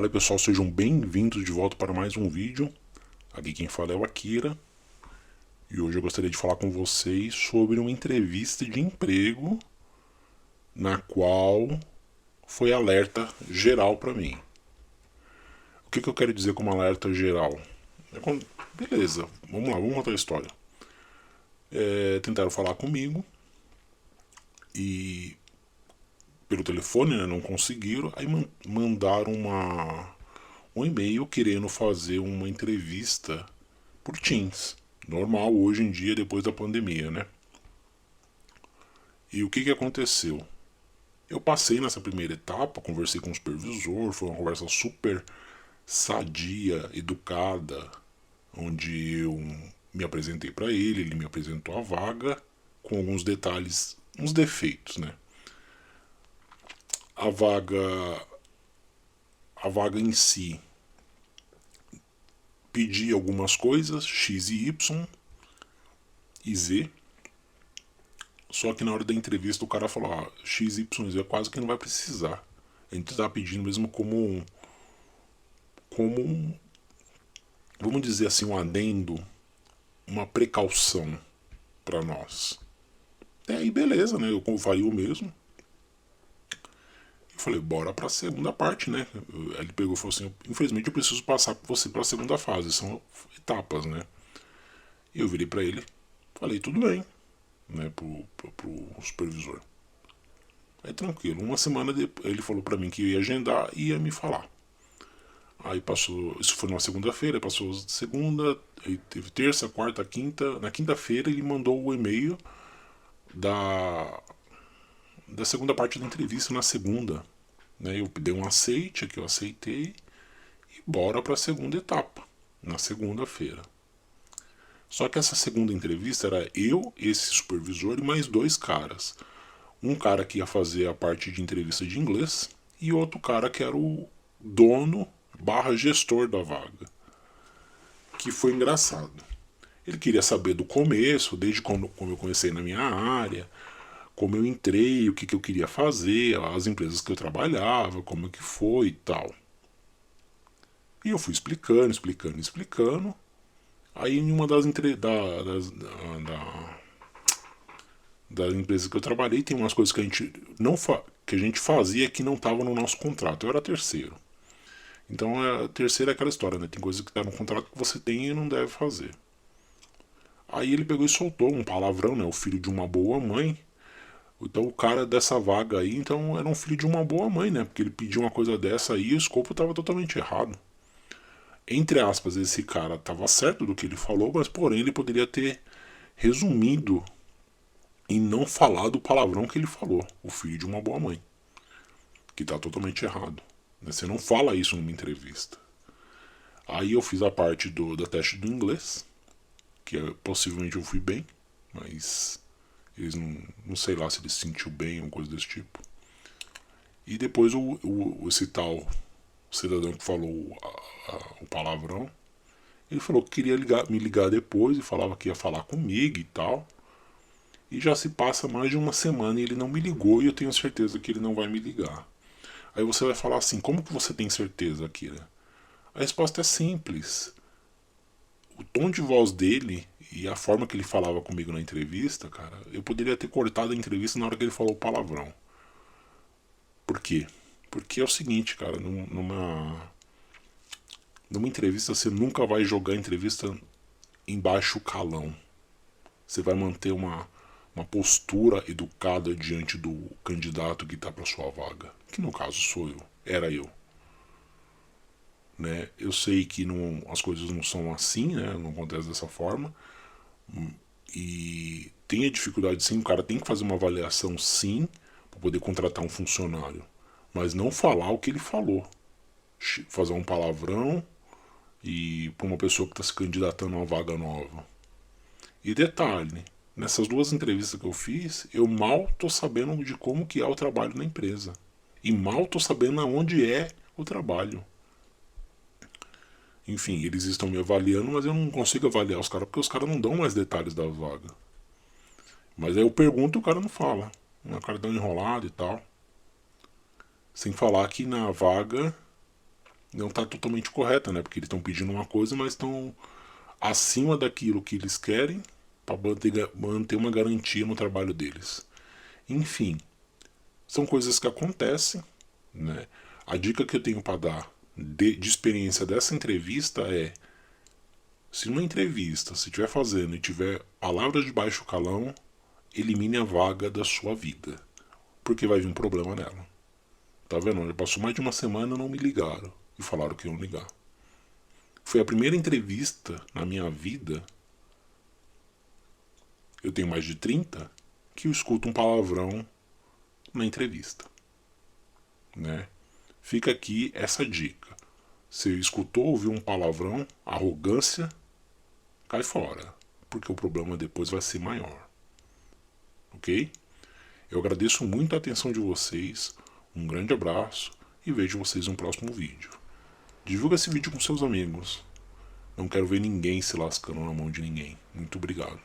Fala aí pessoal, sejam bem-vindos de volta para mais um vídeo. Aqui quem fala é o Akira. E hoje eu gostaria de falar com vocês sobre uma entrevista de emprego na qual foi alerta geral para mim. O que eu quero dizer como alerta geral? Beleza, vamos lá, vamos contar a história. Tentaram falar comigo e pelo telefone, né, não conseguiram, aí mandaram um e-mail querendo fazer uma entrevista por Teams. Normal hoje em dia, depois da pandemia, né? E o que aconteceu? Eu passei nessa primeira etapa, conversei com o supervisor, foi uma conversa super sadia, educada, onde eu me apresentei para ele me apresentou a vaga, com alguns detalhes, uns defeitos, né? A vaga, a vaga em si pedia algumas coisas, X e Y e Z. Só que na hora da entrevista o cara falou, X, Y, Z quase que não vai precisar. A gente tá pedindo mesmo vamos dizer assim, um adendo, uma precaução para nós. E aí beleza, né? Eu faria o mesmo. Eu falei, bora pra segunda parte, né? Ele pegou e falou assim, infelizmente eu preciso passar você pra segunda fase, são etapas, né? E eu virei pra ele, falei, tudo bem, né, pro supervisor. Aí tranquilo, uma semana depois ele falou pra mim que ia agendar e ia me falar. Aí passou, isso foi numa segunda-feira, passou segunda, aí teve terça, quarta, quinta. Na quinta-feira ele mandou o e-mail da, da segunda parte da entrevista na segunda. Né? Eu dei um aceite, que eu aceitei, e bora pra segunda etapa, na segunda-feira. Só que essa segunda entrevista era eu, esse supervisor e mais dois caras. Um cara que ia fazer a parte de entrevista de inglês e outro cara que era o dono barra gestor da vaga. Que foi engraçado. Ele queria saber do começo, desde como eu comecei na minha área, como eu entrei, o que eu queria fazer, as empresas que eu trabalhava, como que foi e tal. E eu fui explicando. Aí em uma das, das empresas que eu trabalhei, tem umas coisas que a gente não que a gente fazia que não estava no nosso contrato. Eu era terceiro. Então a terceira é aquela história, né? Tem coisas que tá no contrato que você tem e não deve fazer. Aí ele pegou e soltou um palavrão, né? O filho de uma boa mãe. Então o cara dessa vaga aí, então era um filho de uma boa mãe, né? Porque ele pediu uma coisa dessa aí e o escopo estava totalmente errado. Entre aspas, esse cara estava certo do que ele falou, mas porém ele poderia ter resumido e não falado o palavrão que ele falou. O filho de uma boa mãe. Que está totalmente errado. Você não fala isso numa entrevista. Aí eu fiz a parte da teste do inglês, que possivelmente eu fui bem, mas eles não sei lá se ele se sentiu bem ou coisa desse tipo. E depois esse tal cidadão que falou o palavrão, ele falou que queria me ligar depois e falava que ia falar comigo e tal. E já se passa mais de uma semana e ele não me ligou e eu tenho certeza que ele não vai me ligar. Aí você vai falar assim, como que você tem certeza, Akira? A resposta é simples. O tom de voz dele e a forma que ele falava comigo na entrevista, cara, eu poderia ter cortado a entrevista na hora que ele falou palavrão. Por quê? Porque é o seguinte, cara, numa entrevista você nunca vai jogar a entrevista em baixo calão. Você vai manter uma postura educada diante do candidato que está para sua vaga, que no caso sou eu, era eu. Né? Eu sei que não, as coisas não são assim, né? Não acontece dessa forma. E tem a dificuldade sim, o cara tem que fazer uma avaliação sim, para poder contratar um funcionário. Mas não falar o que ele falou. Fazer um palavrão e para uma pessoa que está se candidatando a uma vaga nova. E detalhe, nessas duas entrevistas que eu fiz, eu mal tô sabendo de como que é o trabalho na empresa. E mal tô sabendo aonde é o trabalho. Enfim, eles estão me avaliando, mas eu não consigo avaliar os caras porque os caras não dão mais detalhes da vaga. Mas aí eu pergunto e o cara não fala. O cara dá um enrolado e tal. Sem falar que na vaga não está totalmente correta, né? Porque eles estão pedindo uma coisa, mas estão acima daquilo que eles querem para manter uma garantia no trabalho deles. Enfim, são coisas que acontecem, né? A dica que eu tenho para dar de experiência dessa entrevista é: se numa entrevista você estiver fazendo e tiver palavras de baixo calão, elimine a vaga da sua vida, porque vai vir um problema nela. Tá vendo? Já passou mais de uma semana e não me ligaram e falaram que iam ligar. Foi a primeira entrevista na minha vida, eu tenho mais de 30, que eu escuto um palavrão na entrevista, né? Fica aqui essa dica. Se escutou, ouviu um palavrão, arrogância, cai fora, porque o problema depois vai ser maior. Ok? Eu agradeço muito a atenção de vocês, um grande abraço e vejo vocês no próximo vídeo. Divulga esse vídeo com seus amigos. Não quero ver ninguém se lascando na mão de ninguém. Muito obrigado.